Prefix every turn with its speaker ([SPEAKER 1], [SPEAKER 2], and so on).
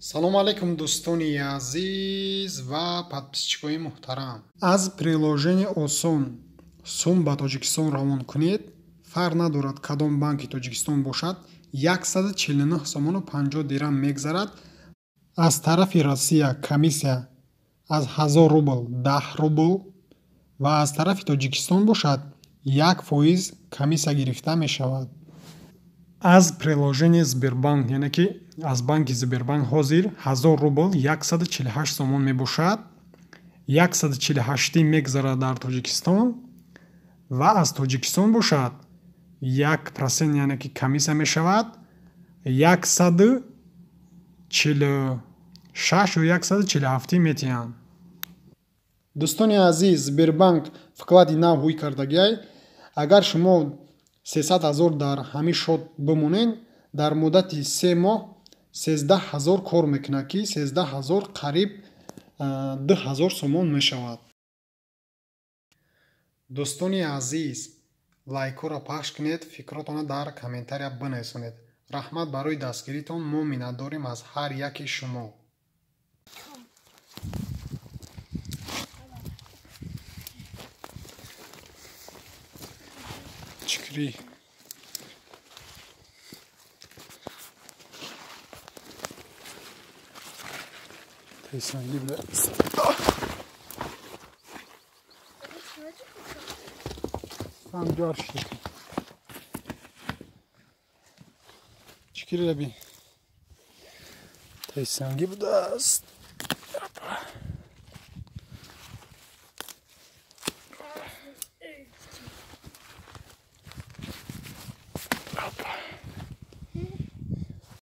[SPEAKER 1] салому алайкум дӯстони азиз ва подписчикои муҳтарам. Аз приложение осон сум ба Тоҷикистон равон кунед. Фарқ надорад кадом банки Тоҷикистон бошад, 149 сомону 50 дирам мегзарад. Аз тарафи Россия комиссия аз 1000 рубл 10 рубл ва аз тарафи Тоҷикистон бошад 1% комиссия гирифта мешавад. Аз приложение Сбербанк, яъне ки аз банки Сбербанк ҳозир 1000 рубл 148 сомон мебошад. 148 мегзарад дар Тоҷикистон ва аз Тоҷикистон бошад 1%, яъне ки комиссия мешавад 146 ё 147 метиҳанд. Дӯстони азиз, Сбербанк вклади нав ҳуй кардагиай. Агар шумо 300 000 дар ҳамин шот бимонен, дар муддати 3 моҳ 13 000 кор мекунад, ки 13 000 қариб 2000 сомон мешавад. Дӯстони азиз, лайкҳоро пахш кунед, фикротонро дар комментария бинависонед. Раҳмат барои дастгиритон. Мо миннатдорем аз ҳар яки шумо. Чикри. Тайсанги буда. Самҷор шид. Чикри раби. Тайсанги будааст.